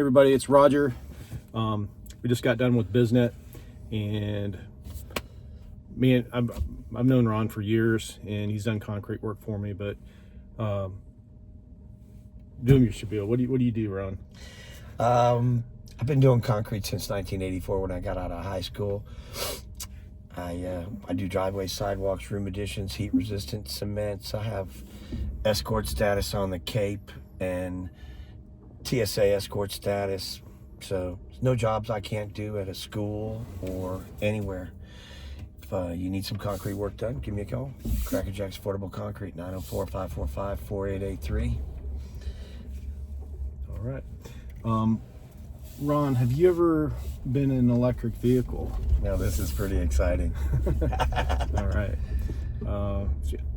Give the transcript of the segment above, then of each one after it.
Everybody, it's Roger. We just got done with Biz-Net, and I've known Ron for years, and he's done concrete work for me. But do him your spiel. What do you do, Ron? I've been doing concrete since 1984 when I got out of high school. I do driveways, sidewalks, room additions, heat resistant cements. I have escort status on the Cape and TSA escort status. So there's no jobs I can't do at a school or anywhere. If you need some concrete work done, give me a call. Cracker Jack's Affordable Concrete, 904-545-4883. All right. Ron, have you ever been in an electric vehicle? No, this is pretty exciting. All right.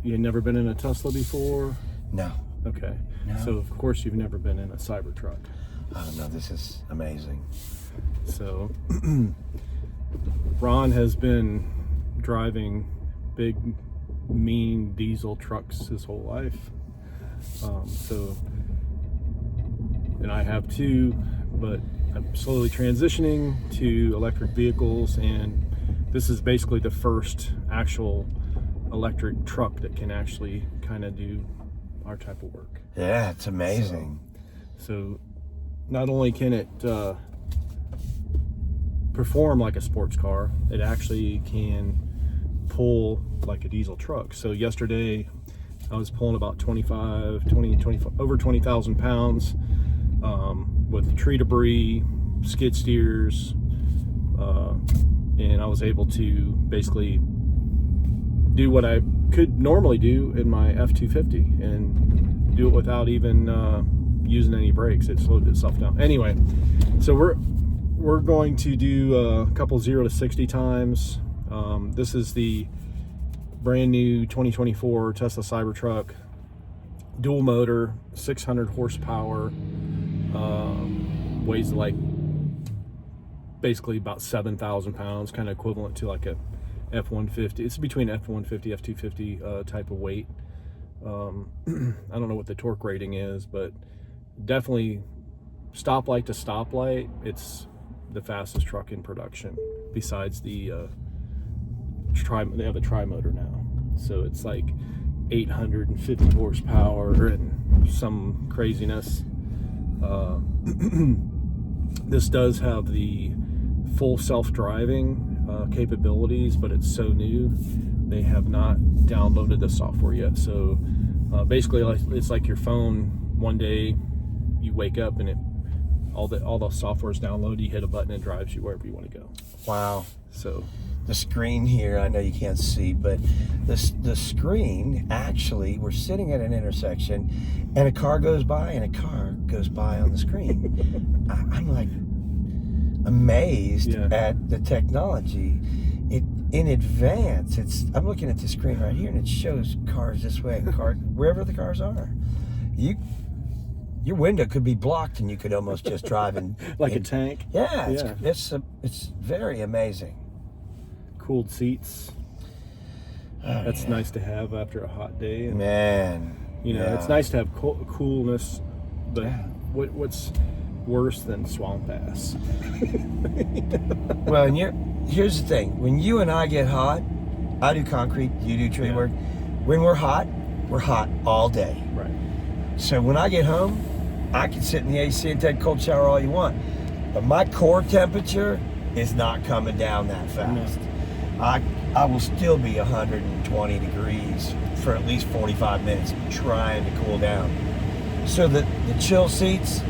You never been in a Tesla before? No. Okay. No. So of course you've never been in a Cybertruck. Oh no, this is amazing. So Ron has been driving big, mean diesel trucks his whole life. And I have too, but I'm slowly transitioning to electric vehicles, and this is basically the first actual electric truck that can actually kind of do our type of work. Yeah, it's amazing. So not only can it perform like a sports car, it actually can pull like a diesel truck. So yesterday I was pulling about 25 over 20,000 pounds with tree debris, skid steers, and I was able to basically do what I could normally do in my F-250 and do it without even using any brakes. It slowed itself down. Anyway, so we're going to do a couple 0 to 60 times. This is the brand new 2024 Tesla Cybertruck, dual motor, 600 horsepower, weighs like basically about 7,000 pounds, kind of equivalent to like a F-150. It's between F-150, F-250 type of weight. I don't know what the torque rating is, but definitely stoplight to stoplight, it's the fastest truck in production besides the they have a tri-motor now. So it's like 850 horsepower and some craziness. This does have the full self-driving capabilities, but it's so new they have not downloaded the software yet. So basically it's like your phone. One day you wake up and all the software is downloaded, you hit a button and it drives you wherever you want to go. Wow. So the screen here, I know you can't see, but the screen, actually, we're sitting at an intersection and a car goes by and a car goes by on the screen. I'm like amazed at the technology. In advance, I'm looking at the screen right here and it shows cars this way and cars wherever the cars are. Your window could be blocked and you could almost just drive in like a tank. Yeah, it's very amazing. Cooled seats. That's nice to have after a hot day. And, it's nice to have coolness, but what's worse than swamp ass? Well, and here's the thing. When you and I get hot, I do concrete, you do tree work. When we're hot all day. Right. So when I get home, I can sit in the AC and take a cold shower all you want. But my core temperature is not coming down that fast. No. I will still be 120 degrees for at least 45 minutes trying to cool down. So the chill seats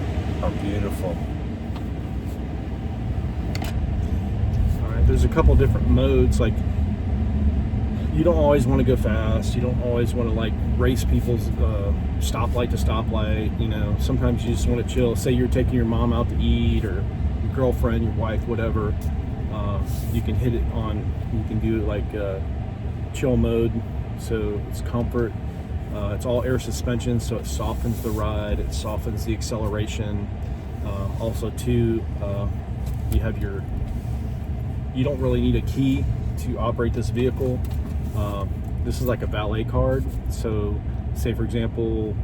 are beautiful. All right, there's a couple different modes. Like, you don't always want to go fast. You don't always want to like race people's stoplight to stoplight. Sometimes you just want to chill. Say you're taking your mom out to eat, or your girlfriend, your wife, whatever. You can hit it on. You can do it like chill mode, so it's comfort. It's all air suspension, so it softens the ride. It softens the acceleration. Also, too, you don't really need a key to operate this vehicle. This is like a valet card. So say for example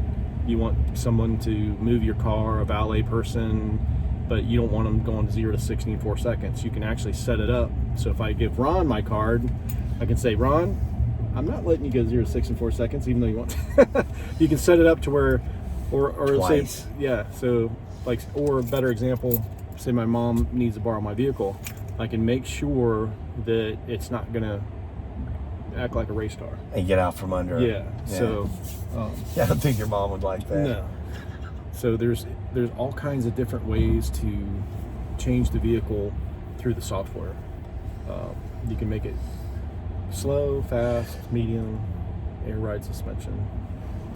you want someone to move your car, a valet person, but you don't want them going 0 to 60 in 4 seconds. You can actually set it up. So if I give Ron my card, I can say, Ron, I'm not letting you go 0 to 60 in 4 seconds, even though you want to. You can set it up to where, or Twice. say, yeah. So like, or a better example, say my mom needs to borrow my vehicle. I can make sure that it's not gonna act like a race car and get out from under it. Yeah. So I don't think your mom would like that. no. So there's all kinds of different ways to change the vehicle through the software. You can make it slow, fast, medium, air ride suspension.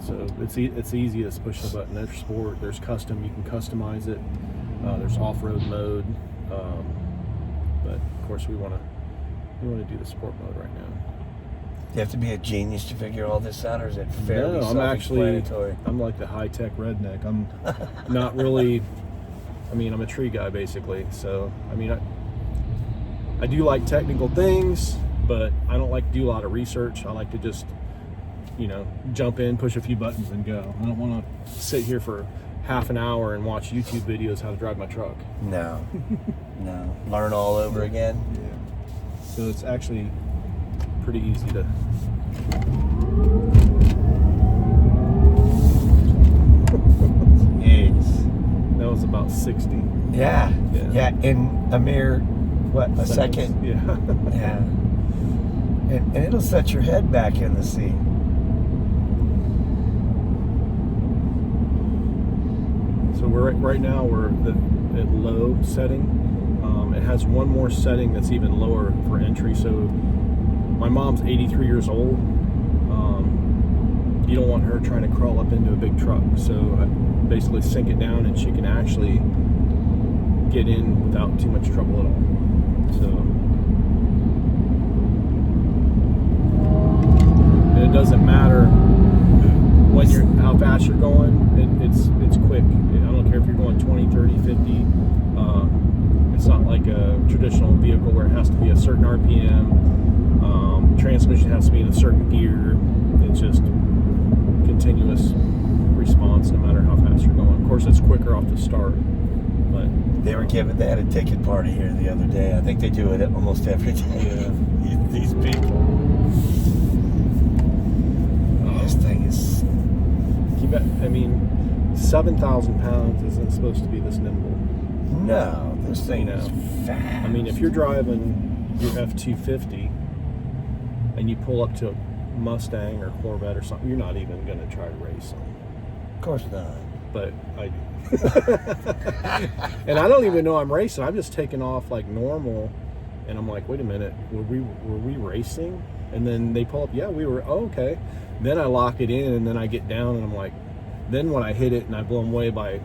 So it's the easiest. Push the button. There's sport. There's custom. You can customize it. There's off-road mode. But of course we want to do the sport mode right now. You have to be a genius to figure all this out, or is it fairly No, self-explanatory? I'm like the high-tech redneck. I'm not really. I mean, I'm a tree guy basically. So I mean, I do like technical things, but I don't like to do a lot of research. I like to just, jump in, push a few buttons, and go. I don't want to sit here for half an hour and watch YouTube videos how to drive my truck. No. No. Learn all over again? Yeah. So it's actually pretty easy to... Jeez. That was about 60. Yeah. Yeah, in a mere, a second? Yeah. Yeah. And it'll set your head back in the seat. So right now we're at low setting. It has one more setting that's even lower for entry. So my mom's 83 years old. You don't want her trying to crawl up into a big truck. So I basically sink it down and she can actually get in without too much trouble at all. So and it doesn't matter how fast you're going. It's quick. I don't care if you're going 20, 30, 50. It's not like a traditional vehicle where it has to be a certain RPM. Transmission has to be in a certain gear. It's just continuous response no matter how fast you're going. Of course, it's quicker off the start. But they were giving that a ticket party here the other day. I think they do it almost every day. Yeah. These people. This thing is... I mean, 7,000 pounds isn't supposed to be this nimble. No, this thing is fast. I mean, if you're driving your F-250 and you pull up to a Mustang or Corvette or something, you're not even going to try to race them. Of course not. But I do. And I don't even know I'm racing. I'm just taking off like normal, and I'm like, wait a minute, were we racing? And then they pull up, yeah, we were. Oh, okay. Then I lock it in, and then I get down, and I'm like, then when I hit it and I blow them away by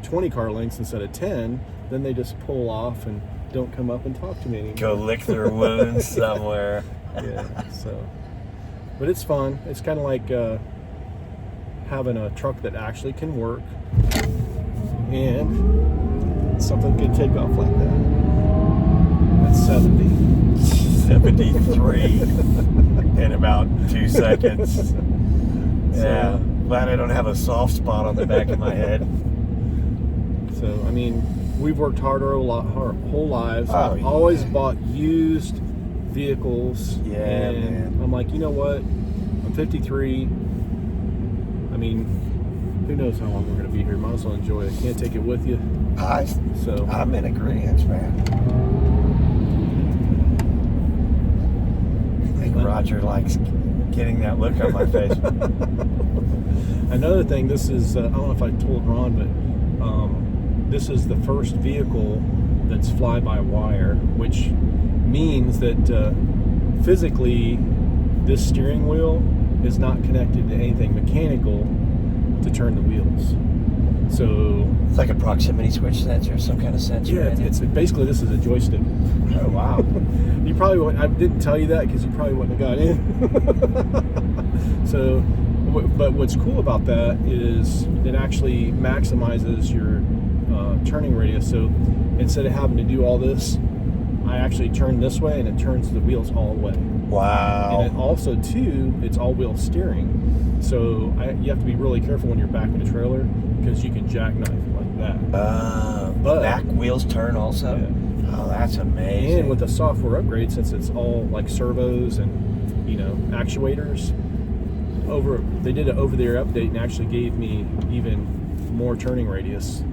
20 car lengths instead of 10, then they just pull off and don't come up and talk to me anymore. Go lick their wounds somewhere. Yeah, so. But it's fun. It's kind of like having a truck that actually can work, and something can take off like that. That's 70. 73 in about 2 seconds. Yeah. Glad I don't have a soft spot on the back of my head. So, I mean, we've worked hard our whole lives. Oh, I've always bought used vehicles. Yeah, and man. I'm like, you know what? I'm 53. I mean, who knows how long we're going to be here. Might as well enjoy it. Can't take it with you. I'm in agreement, man. I think Roger likes getting that look on my face. Another thing, this is, I don't know if I told Ron, but this is the first vehicle that's fly-by-wire, which means that physically this steering wheel is not connected to anything mechanical to turn the wheels. So it's like a proximity switch sensor, some kind of sensor. Yeah, it's basically this is a joystick. Oh wow! You probably wouldn't, I didn't tell you that because you probably wouldn't have got in. So, but what's cool about that is it actually maximizes your turning radius. So instead of having to do all this, I actually turn this way and it turns the wheels all the way. Wow. And it also too, it's all-wheel steering. So you have to be really careful when you're backing a trailer because you can jackknife like that. But back wheels turn also. Yeah. Oh, that's amazing. And with the software upgrade, since it's all like servos and actuators, they did an over-the-air update and actually gave me even more turning radius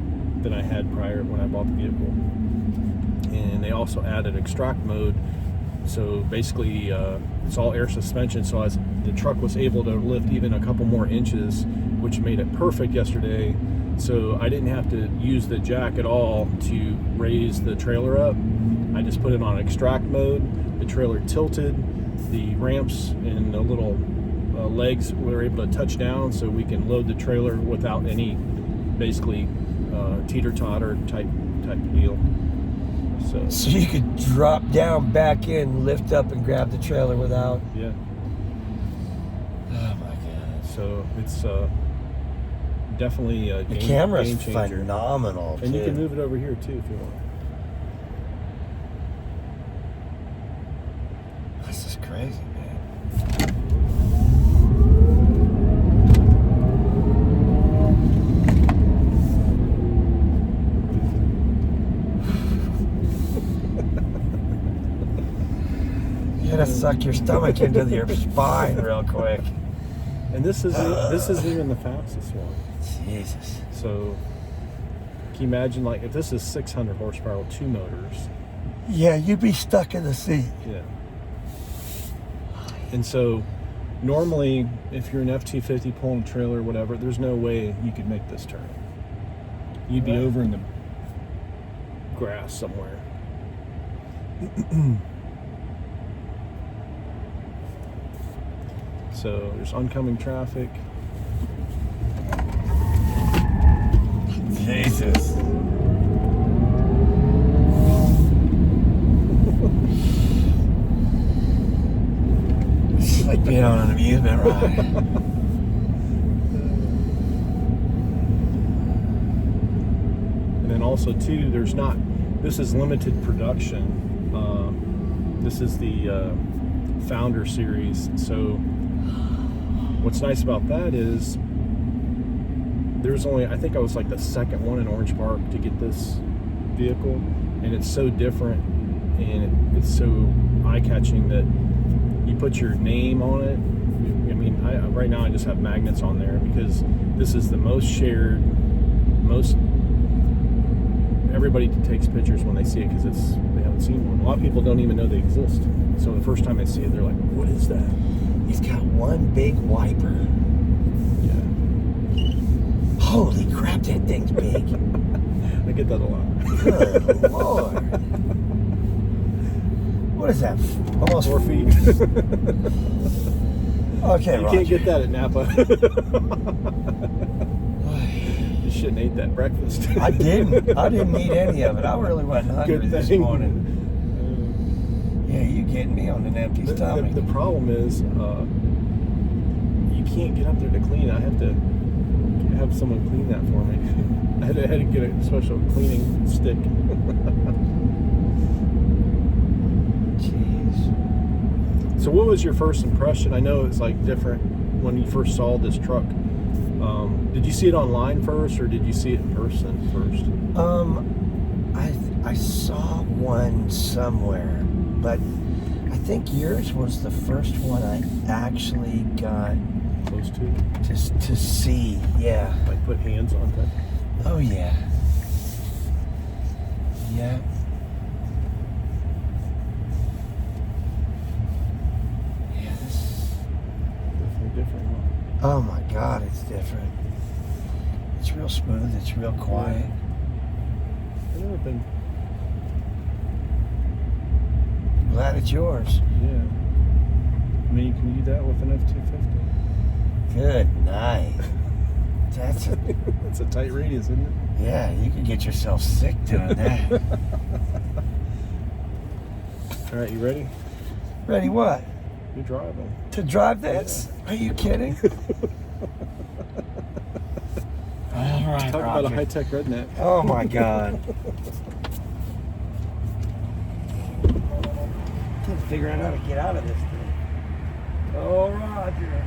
than I had prior when I bought the vehicle. And they also added extract mode. So basically, it's all air suspension. So as the truck was able to lift even a couple more inches, which made it perfect yesterday. So I didn't have to use the jack at all to raise the trailer up. I just put it on extract mode. The trailer tilted. The ramps and the little legs were able to touch down, so we can load the trailer without any, basically, teeter-totter type deal. So you could drop down, back in, lift up, and grab the trailer without. Yeah. Oh my God. So it's definitely a The game camera's changer. phenomenal. And too. you can move it over here too if you want. This is crazy, man. You gotta suck your stomach into your spine real quick. And this isn't even the fastest one. Jesus. So can you imagine, like, if this is 600 horsepower with 2 motors? Yeah, you'd be stuck in the seat. Yeah. And so normally, if you're an F-250 pulling a trailer or whatever, there's no way you could make this turn. You'd be over in the grass somewhere. So there's oncoming traffic. Jesus. It's like being on an amusement ride. And then also too, this is limited production. This is the Founder series. So what's nice about that is there's only, I think I was like the second one in Orange Park to get this vehicle, and it's so different and it's so eye-catching that you put your name on it. I mean, right now I just have magnets on there because this is the most shared, everybody takes pictures when they see it because they haven't seen one. A lot of people don't even know they exist. So the first time they see it, they're like, what is that? He's got one big wiper. Yeah. Holy crap, that thing's big. I get that a lot. Good Lord. What is that? Almost 4 feet. Okay, You Roger. can't get that at Napa. You shouldn't ate that breakfast. I didn't eat any of it. I really wasn't hungry Good this thing. morning. Yeah, you getting me on an empty stomach. The problem is, you can't get up there to clean. I have to have someone clean that for me. I had to get a special cleaning stick. Jeez. So what was your first impression? I know it's like different when you first saw this truck. Did you see it online first, or did you see it in person first? I saw one somewhere, but I think yours was the first one I actually got Close to? just to see. Yeah. Like put hands on that? Oh yeah. Yeah. Yeah. Definitely different. Oh my God, it's different. It's real smooth. It's real quiet. I've never been. Glad it's yours. Yeah. I mean, can you do that with an F-250? Good night. That's a, It's a tight radius, isn't it? yeah, you could get yourself sick doing that. All right, you ready? Ready what? You're driving. To drive this? Are you kidding? All right, Talk about a Roger. high-tech redneck. Oh my God. Can't figure out how to get out of this thing. Oh, Roger.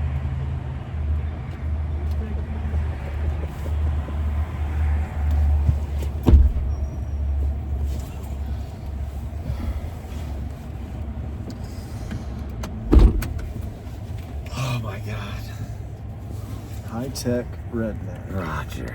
my God. High tech redneck. Roger.